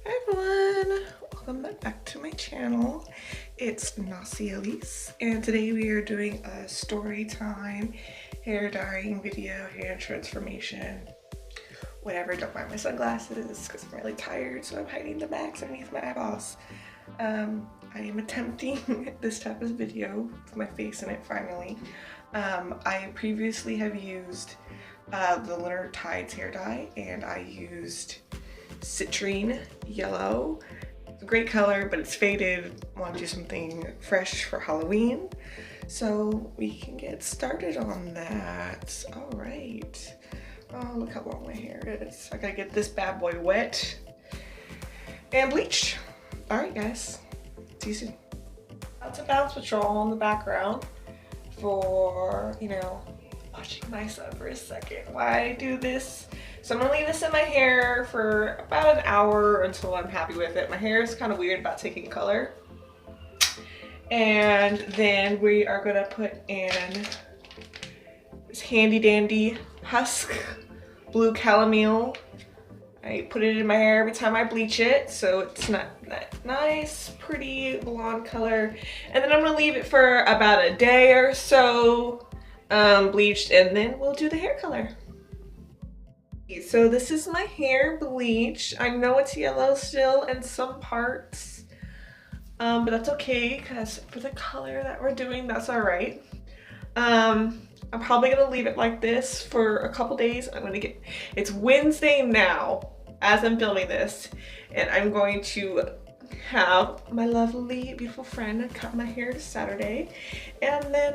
Hi everyone, welcome back to my channel. It's Elise, and today we are doing a story time hair dyeing video, hair transformation, whatever. Don't mind my sunglasses because I'm really tired, so I'm hiding the bags underneath my eyeballs. I am attempting this type of video with my face in it finally. I previously have used the Lunar TIDES hair dye, and I used citrine yellow. It's a great color, but it's faded. I want to do something fresh for Halloween, so we can get started on that. All right. Oh, look how long my hair is. I gotta get this bad boy wet and bleached. All right, guys. See you soon. That's a Bounce Patrol in the background for, watching myself for a second. Why I do this. So I'm gonna leave this in my hair for about an hour until I'm happy with it. My hair is kind of weird about taking color. And then we are gonna put in this handy dandy husk blue chamomile. I put it in my hair every time I bleach it, so it's not that nice, pretty blonde color. And then I'm gonna leave it for about a day or so bleached, and then we'll do the hair color. So this is my hair bleached. I know it's yellow still in some parts, but that's okay because for the color that we're doing, that's all right. I'm probably gonna leave it like this for a couple days. It's Wednesday now as I'm filming this, and I'm going to have my lovely, beautiful friend cut my hair to Saturday, and then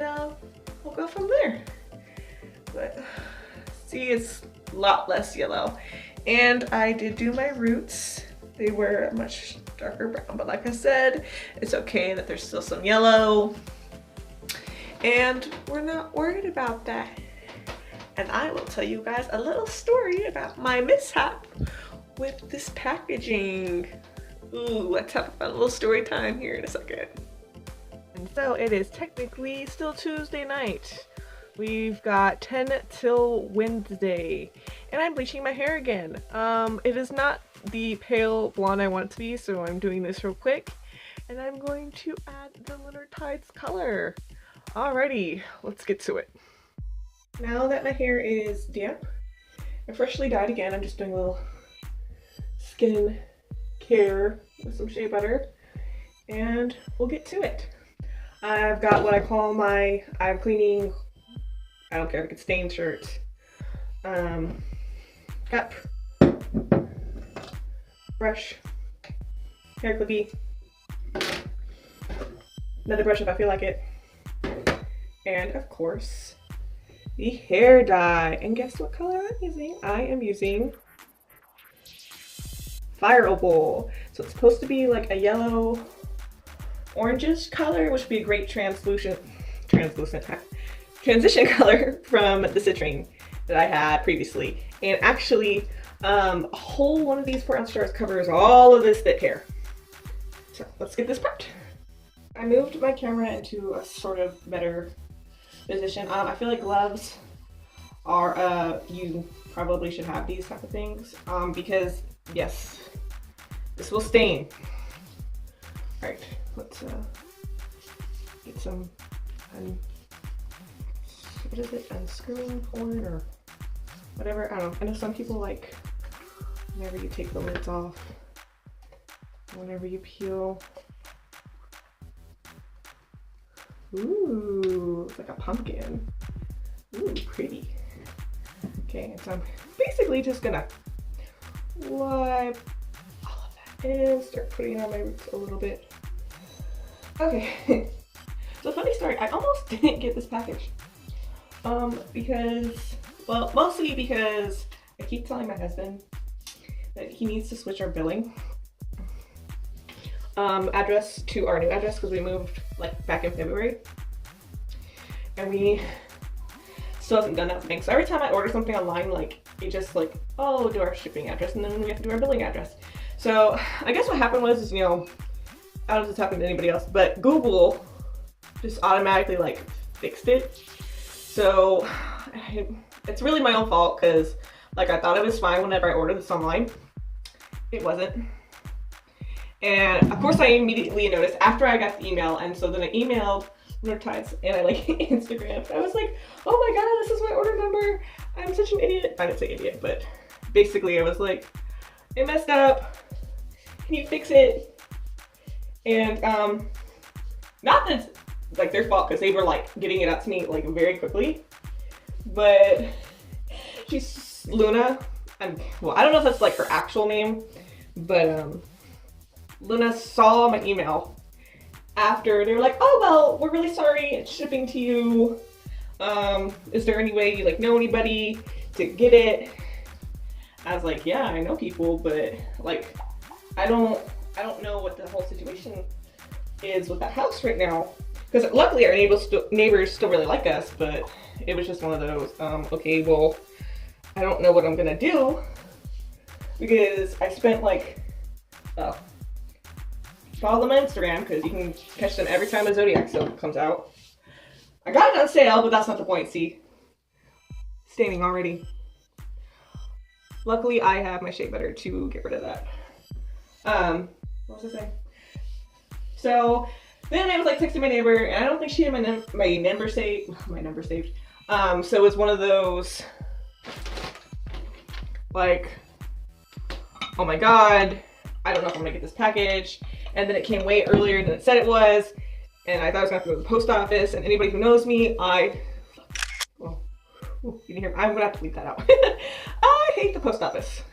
we'll go from there. But see, it's a lot less yellow. And I did do my roots. They were a much darker brown, but like I said, it's okay that there's still some yellow. And we're not worried about that. And I will tell you guys a little story about my mishap with this packaging. Ooh, let's have a fun little story time here in a second. And so it is technically still Tuesday night. We've got 10 till Wednesday, and I'm bleaching my hair again. It is not the pale blonde I want it to be, so I'm doing this real quick, and I'm going to add the Lunar TIDES color. Alrighty, let's get to it. Now that my hair is damp and freshly dyed again, I'm just doing a little skin care with some shea butter, and we'll get to it. I've got what I call I'm cleaning, I don't care if it's stained shirt, cup, brush, hair clippy, another brush if I feel like it, and of course the hair dye. And guess what color I'm using? I am using Fire Opal. So it's supposed to be like a yellow orangish color, which would be a great transition color from the citrine that I had previously. And actually, a whole one of these 4-ounce jars covers all of this thick hair. So let's get this prepped. I moved my camera into a sort of better position. I feel like gloves are, you probably should have these type of things, because yes, this will stain. All right, let's get some, what is it, unscrewing cord or whatever, I don't know. I know some people like whenever you take the lids off, whenever you peel. Ooh, it's like a pumpkin. Ooh, pretty. Okay, so I'm basically just gonna wipe all of that and start putting on my roots a little bit. Okay, so funny story, I almost didn't get this package. Because, well, mostly because I keep telling my husband that he needs to switch our billing address to our new address, because we moved like back in February, and we still haven't done that thing. So every time I order something online, like it just like, oh, do our shipping address, and then we have to do our billing address. So I guess what happened was, I don't know if this happened to anybody else, but Google just automatically like fixed it. So it's really my own fault, because like I thought it was fine whenever I ordered this online. It wasn't. And of course I immediately noticed after I got the email, and so then I emailed Lunar TIDES and I like Instagram. I was like, oh my god, this is my order number. I'm such an idiot. I didn't say idiot, but basically I was like, it messed up. Can you fix it? And not that it's like their fault, because they were like getting it out to me like very quickly. But she's Luna. Well, I don't know if that's like her actual name, but Luna saw my email after. They were like, oh well, we're really sorry, it's shipping to you. Is there any way you like know anybody to get it? I was like, yeah, I know people, but like I don't know what the whole situation is with that house right now. Because luckily our neighbors still really like us, but it was just one of those, okay, well, I don't know what I'm gonna do, because I spent like, follow them on Instagram, because you can catch them every time a Zodiac sale comes out. I got it on sale, but that's not the point, see? Staining already. Luckily, I have my shea butter to get rid of that. What was I saying? So then I was like texting my neighbor, and I don't think she had my number saved. So it was one of those like, oh my god, I don't know if I'm gonna get this package. And then it came way earlier than it said it was, and I thought I was gonna have to go to the post office. And anybody who knows me, you didn't hear, I'm gonna have to bleep that out. I hate the post office.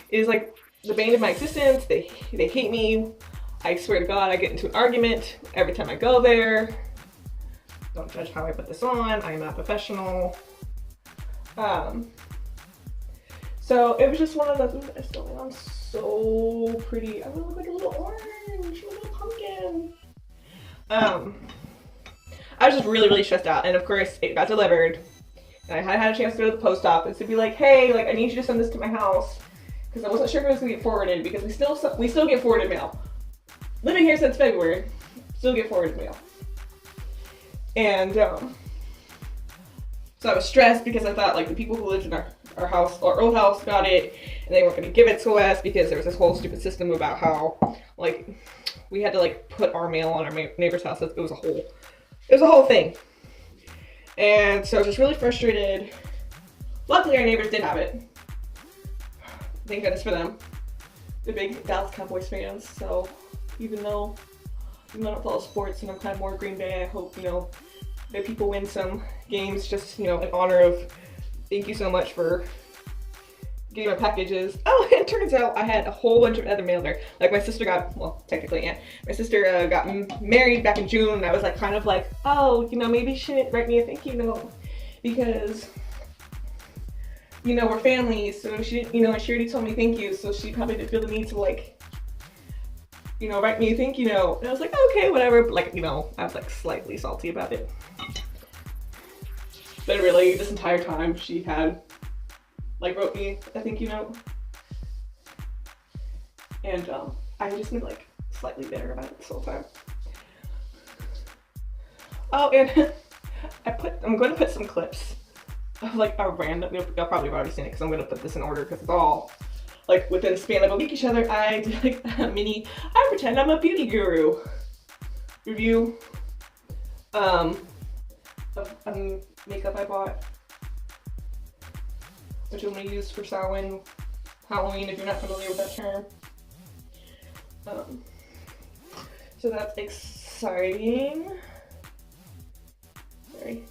It is like the bane of my existence. They hate me. I swear to God, I get into an argument every time I go there. Don't judge how I put this on. I am not professional. So it was just one of those. I'm so pretty. I'm gonna look like a little orange, a little pumpkin. I was just really stressed out, and of course it got delivered. And I had a chance to go to the post office to be like, hey, like I need you to send this to my house, because I wasn't sure if it was gonna get forwarded, because we still get forwarded mail. Living here since February, still get forwarded mail. And so I was stressed because I thought like the people who lived in our house, our old house, got it, and they weren't gonna give it to us because there was this whole stupid system about how like we had to like put our mail on our neighbor's house. It was a whole thing. And so I was just really frustrated. Luckily our neighbors did have it. Thank goodness for them. They're big Dallas Cowboys fans, so even though I don't follow sports and I'm kind of more Green Bay, I hope, you know, that people win some games, just, you know, in honor of thank you so much for getting my packages. Oh, it turns out I had a whole bunch of other mail there. Like my sister got, well, technically, yeah, my sister got married back in June, and I was like, kind of like, oh, you know, maybe she didn't write me a thank you note because, you know, we're family, so she didn't, you know, she already told me thank you, so she probably didn't feel the need to like, you know, write me a thank you note. And I was like, okay, whatever. But like, you know, I was like slightly salty about it. But really, this entire time she had like wrote me a thank you note. And I just been like slightly bitter about it this whole time. Oh, and I'm going to put some clips of like a random, y'all probably have already seen it because I'm going to put this in order because it's all like within the span of a week each other. I did like a mini, I pretend I'm a beauty guru review of makeup I bought, which I'm going to use for Samhain, Halloween, if you're not familiar with that term. So that's exciting. Sorry.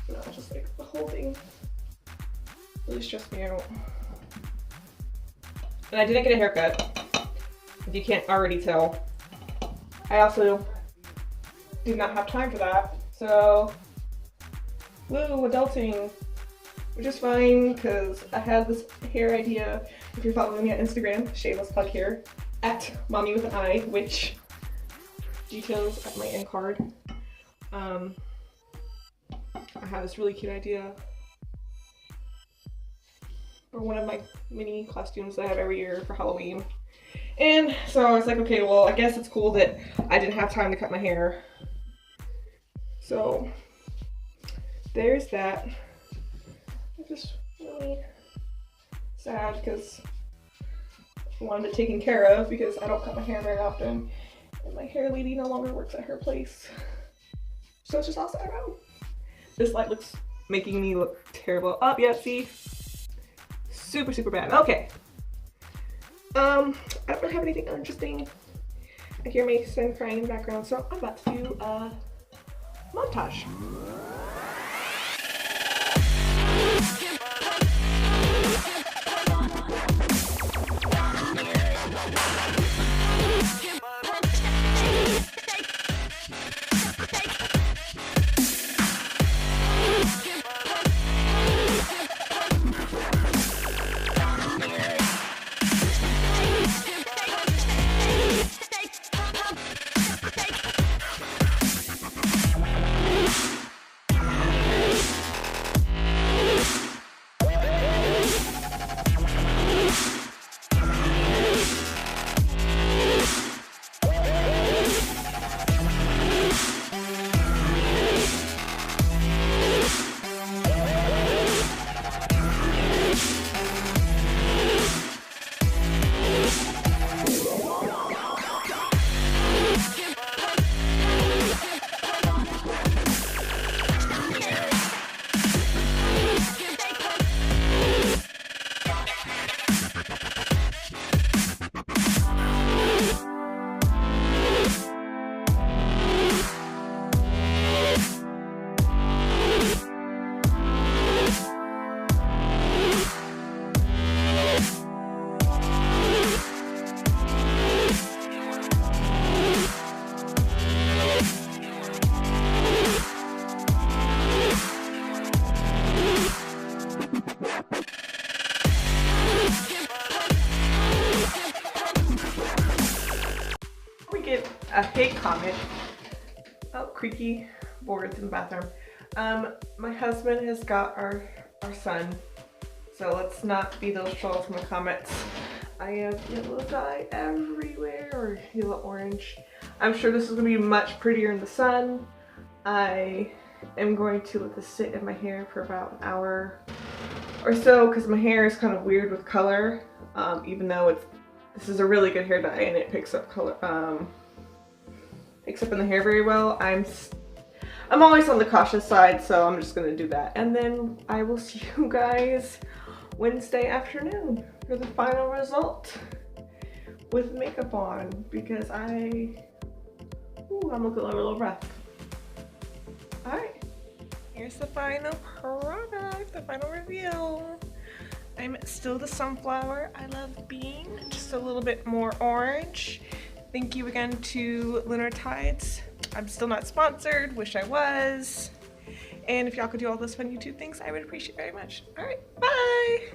No, just like the whole thing really stressed me out. And I didn't get a haircut, if you can't already tell. I also did not have time for that. So, woo, adulting. Which is fine, because I had this hair idea. If you're following me on Instagram, shameless plug here, at mommy with an I, which details at my end card. I have this really cute idea for one of my mini costumes that I have every year for Halloween. And so I was like, okay, well, I guess it's cool that I didn't have time to cut my hair. So there's that. I'm just really sad because wanted it taken care of because I don't cut my hair very often. And my hair lady no longer works at her place. So it's just all set around. This light looks making me look terrible. Oh, yeah, see? Super, super bad. Okay. I don't really have anything interesting. I hear my son crying in the background, so I'm about to do a montage. A hate comment. Oh, creaky boards in the bathroom. My husband has got our son, so let's not be those trolls from the comments. I have yellow dye everywhere, or yellow orange. I'm sure this is going to be much prettier in the sun. I am going to let this sit in my hair for about an hour or so because my hair is kind of weird with color, even though this is a really good hair dye and it picks up color. Picks up in the hair very well. I'm always on the cautious side, so I'm just gonna do that. And then I will see you guys Wednesday afternoon for the final result with makeup on, because I'm looking a little rough. All right, here's the final product, the final reveal. I'm still the sunflower I love being, just a little bit more orange. Thank you again to Lunar TIDES. I'm still not sponsored, wish I was. And if y'all could do all those fun YouTube things, I would appreciate it very much. All right, bye.